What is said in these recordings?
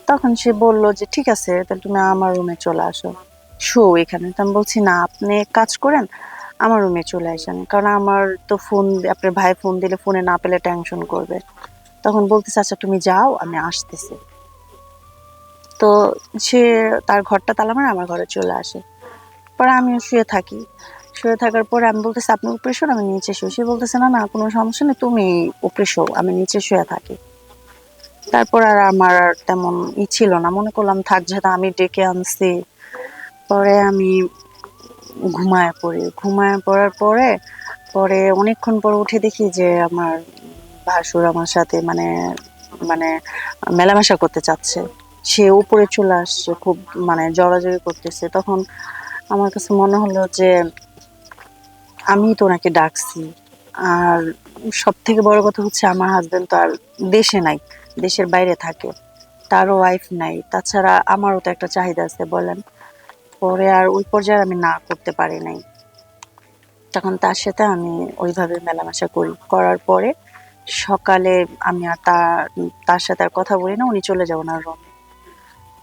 তখন সে বলল যে ঠিক আছে তাহলে তুমি আমার রুমে চলে আসো, শো এখানে। তো আমি বলছি না, আপনি এক কাজ করেন, আমার রুমে চলে আসেন, কারণ আমার তো ফোন, আপনার ভাই ফোন দিলে ফোনে না পেলে টেনশন করবে। তখন বলতেছে আচ্ছা তুমি যাও, আমি আসতেছি। তো সে তার ঘরটা তালা মারে আমার ঘরে চলে আসে। পরে আমিও শুয়ে থাকি। শুয়ে থাকার পরে আমি বলতেছি আপনি উপরে শোন, আমি নিচে শুই। সে বলতেছে না না কোনো সমস্যা নেই, তুমি উপরে শো, আমি নিচে শুয়ে থাকি। তারপর আর আমার আর তেমন ছিল না, মনে করলাম থাক যেহেতু আমি ডেকে আনছি। পরে আমি ঘুমায় পড়ি। ঘুমায় পড়ার পরে পরে অনেকক্ষণ পর উঠে দেখি যে আমার ভাসুর আমার সাথে মানে মানে মেলামেশা করতে চাচ্ছে। সে উপরে চলে আসছে, খুব মানে জড়াজড়ি করতেছে। তখন আমার কাছে মনে হলো যে আমি তো ওনাকে ডাকছি। আর সবথেকে বড় কথা হচ্ছে আমার হাসব্যান্ড তো আর দেশে নাই, দেশের বাইরে থাকে। তারও ওয়াইফ নাই। তাছাড়া আমারও তো একটা চাহিদা আছে বলেন। পরে আর ওই পর্যায়ে আমি না করতে পারি নাই। তখন তার সাথে আমি ওইভাবে মেলামেশা করি। করার পরে সকালে আমি আর তার সাথে আর কথা বলি না। উনি চলে যায় উনার রুমে।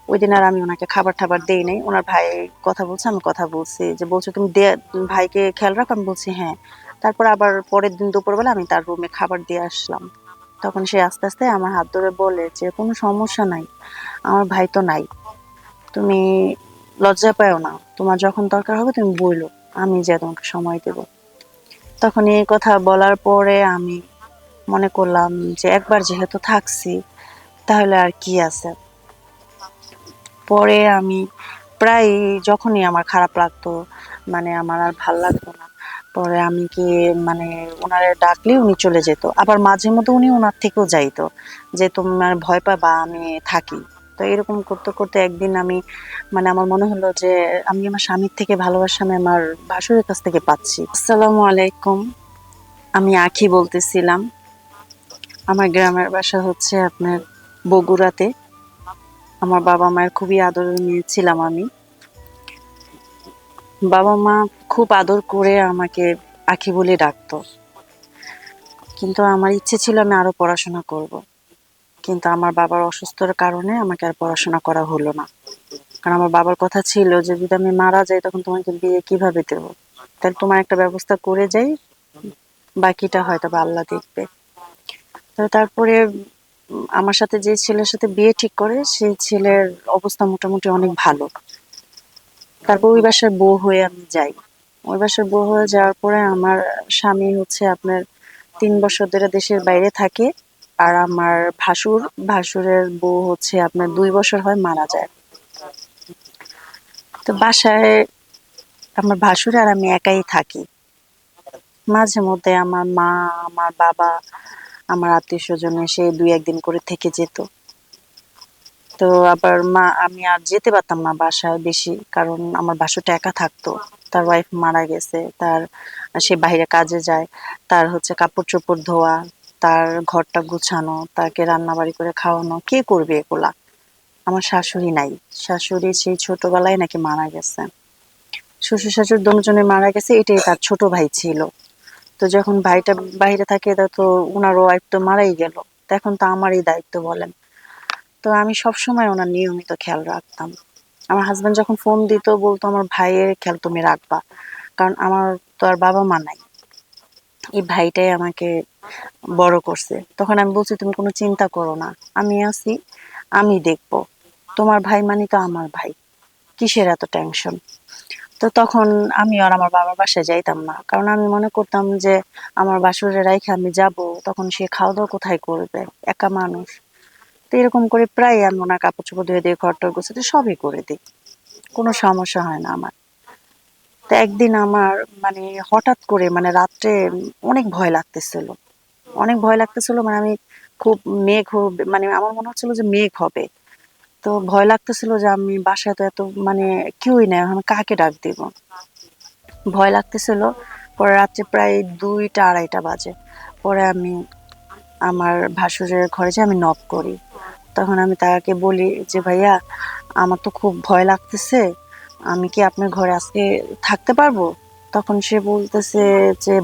ওইদিন আর আমি উনাকে খাবার-টাবার দেই নাই। উনার ভাই কথা বলছে, আমি কথা বলছি। যে বলছে, "তুমি ভাইকে খেয়াল রাখো।" আমি বলছি, "হ্যাঁ।" তারপর আবার পরের দিন দুপুরবেলা আমি তার রুমে খাবার দিয়ে আসলাম। তখন সে আস্তে, আস্তে আমার হাত ধরে বলে যে, "কোনো সমস্যা নাই। আমার ভাই তো নাই। তুমি লজ্জা পাইও না। তোমার যখন দরকার হবে তুমি বইলো। আমি যেয়ে তোমাকে সময় দেব।" তখন এই কথা বলার পরে আমি মনে করলাম যে একবার যেহেতু থাকছি তাহলে আর কি আছে। পরে আমি প্রায় যখনই আমার খারাপ লাগতো, মানে আমার আর ভাল লাগতো না, পরে আমি কি মানে উনারে ডাকলে উনি চলে যেত। আবার মাঝে মধ্যে উনি উনার থেকেও যাইতো যে তোমার ভয় পাবা আমি থাকি। তো এরকম করতে করতে একদিন আমি মানে আমার মনে হলো যে আমি আমার স্বামীর থেকে ভালোবাসা আমি আমার ভাসুরের কাছ থেকে পাচ্ছি। আসসালামু আলাইকুম, আমি আখি বলতেছিলাম। আমার গ্রামের বাসা হচ্ছে আপনার বগুড়াতে। আমার বাবা মায়ের খুবই আদরের মেয়ে ছিলাম আমি। বাবা মা খুব আদর করে আমাকে আঁখি বলে ডাকতো। কিন্তু আমার ইচ্ছে ছিল আমি আরো পড়াশোনা করব। কিন্তু আমার বাবার অসুস্থতার কারণে আমাকে আর পড়াশোনা করা হলো না। কারণ আমার বাবার কথা ছিল যে যদি আমি মারা যাই তখন তোমাকে বিয়ে কিভাবে দেব? তাহলে তোমার একটা ব্যবস্থা করে যাই, বাকিটা হয়তোবা আল্লাহ দেখবে। তো তারপরে আমার সাথে যে ছেলের সাথে বিয়ে ঠিক করে সেই ছেলের অবস্থা মোটামুটি অনেক ভালো। তারপর ওই বাসার বউ হয়ে আমি যাই। ওই বাসার বউ হয়ে যাওয়ার পরে আমার স্বামী হচ্ছে আপনার ৩ বছর ধরে দেশের বাইরে থাকে। আর আমার ভাসুরের বউ হচ্ছে আপনার ২ বছর হয় মারা যায়। তো বাসায় আমার ভাসুর আর আমি একাই থাকি। মাঝে মধ্যে আমার মা, আমার বাবা, আমার আত্মীয়স্বজন এসে ২-১ দিন করে থেকে যেত। তো আবার আমি আর যেতে পারতাম না বাসায় বেশি। কারণ আমার ভাসুরটা একা থাকতো। তার ওয়াইফ মারা গেছে। সে বাহিরে কাজে যায়। তার হচ্ছে কাপড়-চোপড় ধোয়া, তার ঘরটা গুছানো, তাকে রান্নাবাড়ি করে খাওয়ানো। কে করবে এগুলা? আমার শাশুড়ি নাই। শাশুড়ি সেই ছোটবেলায় নাকি মারা গেছে। শ্বশুর-শাশুড়ি দোনোজনে মারা গেছে, এটাই তার ছোট ভাই ছিল। তো যখন ভাইটা বাহিরে থাকে তা তো উনার ওয়াইফ তো মারাই গেল। তো এখন তো আমারই দায়িত্ব বলেন। তো আমি সবসময় উনার নিয়মিত খেয়াল রাখতাম। আমার হাসব্যান্ড যখন ফোন দিত বলতো আমার ভাইয়ের খেয়াল তুমি রাখবা। কারণ আমার তো আর বাবা-মা নাই। এই ভাইটাই আমাকে বড় করছে। তখন আমি বলছি তুমি কোনো চিন্তা করো না। আমি আছি, আমি দেখবো। তোমার ভাই মানে তো আমার ভাই। কিসের এত টেনশন? তো তখন আমি আর আমার বাবার বাসায় যাইতাম না। কারণ আমি মনে করতাম যে আমার বাসুরে রাইখা আমি যাবো, তখন সে খাওয়া-দাওয়া কোথায় করবে? একা মানুষ। তো এরকম করে প্রায় আমি উনার কাপড়-চোপড় ধুয়ে দেই, ঘর-টর গোছাতে সবই করে দেই। কোনো সমস্যা হয় না আমার। তো একদিন আমার মানে হঠাৎ করে মানে রাত্রে অনেক ভয় লাগতেছিল। অনেক ভয় লাগতেছিল মানে আমি খুব মেঘ মানে আমার মনে হচ্ছিল যে মেঘ হবে। তো ভয় লাগতেছিল যে আমি বাসায় তো এত মানে কেউই নাই। আমি কাকে ডাক দিব? ভয় লাগতেছিল। পরে রাত্রে প্রায় ২টা ২:৩০ বাজে। পরে আমি আমার ভাসুরের ঘরে যেয়ে আমি নক করি। তখন আমি তাকে বলি যে, "ভাইয়া আমার তো খুব ভয় লাগতেছে। আমি কি আপনার ঘরে আজকে থাকতে পারবো?" তখন সে বলতেছে যে,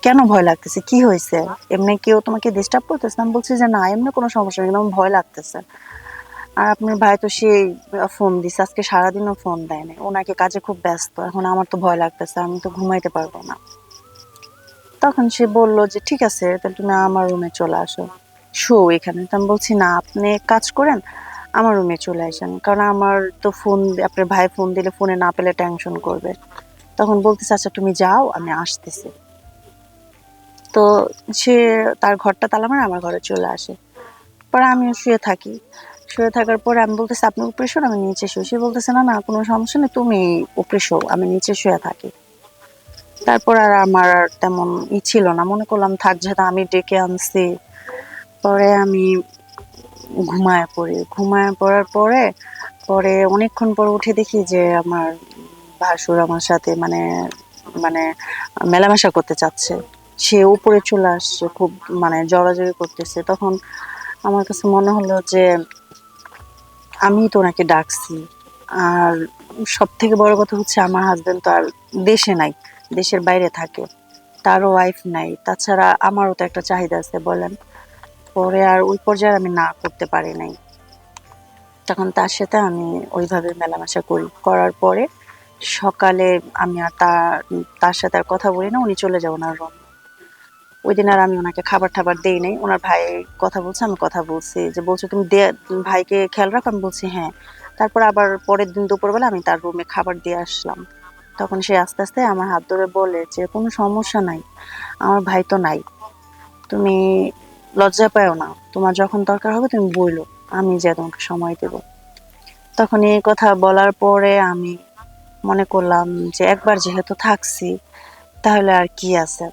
কেন ভয় লাগতেছে? কি হইছে? এমনি কেউ তোমাকে ডিস্টার্ব করতেছে?" আমি বলছি যে, "না, এমনি কোনো সমস্যা নেই। কিন্তু আমার ভয় লাগতেছে।" আর আপনার ভাই তো সেই ফোন দিছে, আজকে সারাদিনও ফোন দেয় নাই। ওনাকে কাজে খুব ব্যস্ত। এখন আমার তো ভয় লাগতেছে, আমি তো ঘুমাইতে পারবো না। তখন সে বলল যে ঠিক আছে, তাহলে তুমি আমার রুমে চলে আসো, শো এখানে। তো আমি বলছি না, আপনি এক কাজ করেন, আমার রুমে চলে আসেন, কারণ আমার তো ফোন, আপনার ভাই ফোন দিলে ফোনে না পেলে টেনশন করবে। তখন বলতেছে আচ্ছা তুমি যাও, আমি আসতেছি। তো সে তার ঘরটা তালা মারে আমার ঘরে চলে আসে। পরে আমিও শুয়ে থাকি। শুয়ে থাকার পরে আমি বলতেছি আপনি উপরে শোন, আমি নিচে শুই। সে বলতেছে না না, কোনো সমস্যা নেই, তুমি উপরে শো, আমি নিচে শুয়ে থাকি। তারপর আর আমার আর তেমন ছিল না, মনে করলাম থাক, যেহেতু আমি ডেকে আনছি। পরে আমি ঘুমায় পড়ি। ঘুমায় পড়ার পরে পরে অনেকক্ষণ পর উঠে দেখি যে আমার ভাসুর আমার সাথে মানে মানে মেলামেশা করতে চাচ্ছে। সে উপরে চলে আসছে, খুব মানে জড়াজড়ি করতেছে। তখন আমার কাছে মনে হলো যে আমি তো ওনাকে ডাকছি। আর সবথেকে বড় কথা হচ্ছে আমার হাসব্যান্ড তো আর দেশে নাই, দেশের বাইরে থাকে। তারও ওয়াইফ নাই। তাছাড়া আমারও তো একটা চাহিদা আছে বলেন। পরে আর ওই পর্যায়ে আমি না করতে পারি নাই। তখন তার সাথে আমি ওইভাবে মেলামেশা করি। করার পরে সকালে আমি আর তার সাথে আর কথা বলি না। উনি চলে যায় উনার রুম। ওইদিন আর আমি উনাকে খাবার-টাবার দেই নাই। উনার ভাই কথা বলছে, আমি কথা বলছি। যে বলছে, "তুমি ভাইকে খেয়াল রাখো।" আমি বলছি, "হ্যাঁ।" তারপর আবার পরের দিন দুপুরবেলা আমি তার রুমে খাবার দিয়ে আসলাম। তখন সে আস্তে, আস্তে আমার হাত ধরে বলে যে, "কোনো সমস্যা নাই। আমার ভাই তো নাই। তুমি লজ্জা পাইও না। তোমার যখন দরকার হবে তুমি বইলো। আমি যেয়ে তোমাকে সময় দেব।" তখন এই কথা বলার পরে আমি মনে করলাম যে একবার যেহেতু থাকছি, তাহলে আর কি আছে।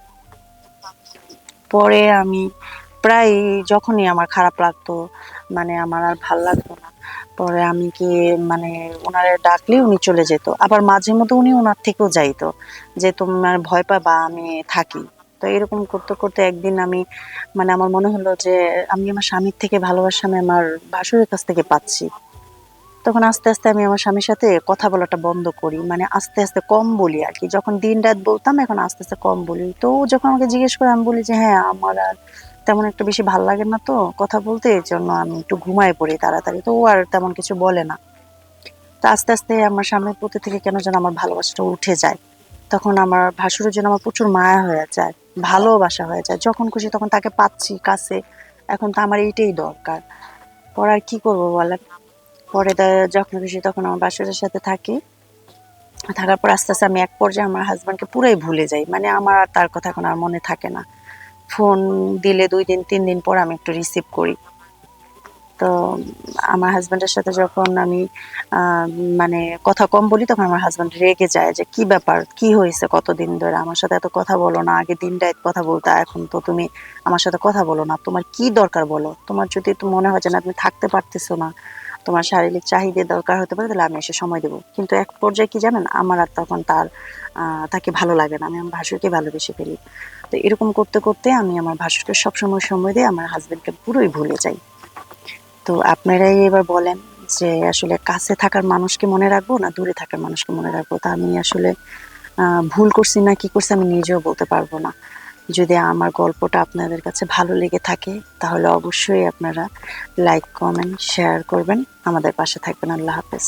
পরে আমি প্রায় যখনই আমার খারাপ লাগতো, মানে আমার আর ভাল লাগতো না, পরে আমি কি মানে উনারে ডাকলেই উনি চলে যেত। আবার মাঝে মধ্যে উনি উনার থেকেও যাইতো যে তোমার ভয় পাবা, আমি থাকি। তো এরকম করতে করতে একদিন আমি মানে আমার মনে হলো যে আমি আমার স্বামীর থেকে ভালোবাসা আমি আমার ভাসুরের কাছ থেকে পাচ্ছি। তখন আস্তে, আস্তে আমি আমার স্বামীর সাথে কথা বলাটা বন্ধ করি। মানে আস্তে, আস্তে কম বলি আরকি। যখন দিন-রাত বলতাম, এখন আস্তে, আস্তে কম বলি। তো ও যখন আমাকে জিজ্ঞেস করে আমি বলি যে, "হ্যাঁ, আমার আর তেমন একটা বেশি ভাল লাগে না তো কথা বলতে। এজন্য আমি একটু ঘুমায়ে পড়ি তাড়াতাড়ি।" তো ও আর তেমন কিছু বলে না। তো আস্তে, আস্তে আমার স্বামীর প্রতি থেকে কেন যেন আমার ভালোবাসাটা উঠে যায়। তখন আমার ভাসুরের জন্য আমার প্রচুর মায়া হয়ে যায়, ভালোবাসা হয়ে যায়। যখন খুশি তখন তাকে পাচ্ছি কাছে। এখন তো আমার এইটাই দরকার। পরে আর কি করব বলেন? পরে যখন খুশি তখন আমার বাসুরের সাথে থাকি। থাকার পর আস্তে, আস্তে আমি এক পর্যায়ে আমার হাসব্যান্ডকে পুরাই ভুলে যাই। মানে আমার আর তার কথা এখন আর মনে থাকে না। ফোন দিলে ২ দিন ৩ দিন পর আমি একটু রিসিভ করি। তো আমার হাসব্যান্ডের সাথে যখন আমি আ মানে কথা কম বলি, তখন আমার হাসব্যান্ড রেগে যায় যে, "কি ব্যাপার? কি হইছে কতদিন ধরে? আমার সাথে এত কথা বলো না। আগে দিন-রাত কথা বলতা। এখন তো তুমি আমার সাথে কথা বলো না। তোমার কি দরকার বলো? তোমার যদি মনে হয় যে না তুমি থাকতে পারতেছো না, তোমার শারীরিক চাহিদার দরকার হতে পারে, তাহলে আমি এসে সময় দেব।" কিন্তু এক পর্যায়ে কি জানেন? আমার আর তখন তাকে ভালো লাগে না। আমি আমার ভাসুরকে ভালোবেসে ফেলি। তো এরকম করতে, করতে আমি আমার ভাসুরকে সবসময় সময় দিয়ে আমার হাসব্যান্ডকে পুরোই ভুলে যাই। তো আপনারাই এবার বলেন যে আসলে কাছে থাকার মানুষকে মনে রাখবো না দূরে থাকার মানুষকে মনে রাখবো? তা আমি আসলে ভুল করছি না কি করছি আমি নিজেও বলতে পারবো না। যদি আমার গল্পটা আপনাদের কাছে ভালো লেগে থাকে, তাহলে অবশ্যই আপনারা লাইক, কমেন্ট, শেয়ার করবেন। আমাদের পাশে থাকবেন। আল্লাহ হাফেজ।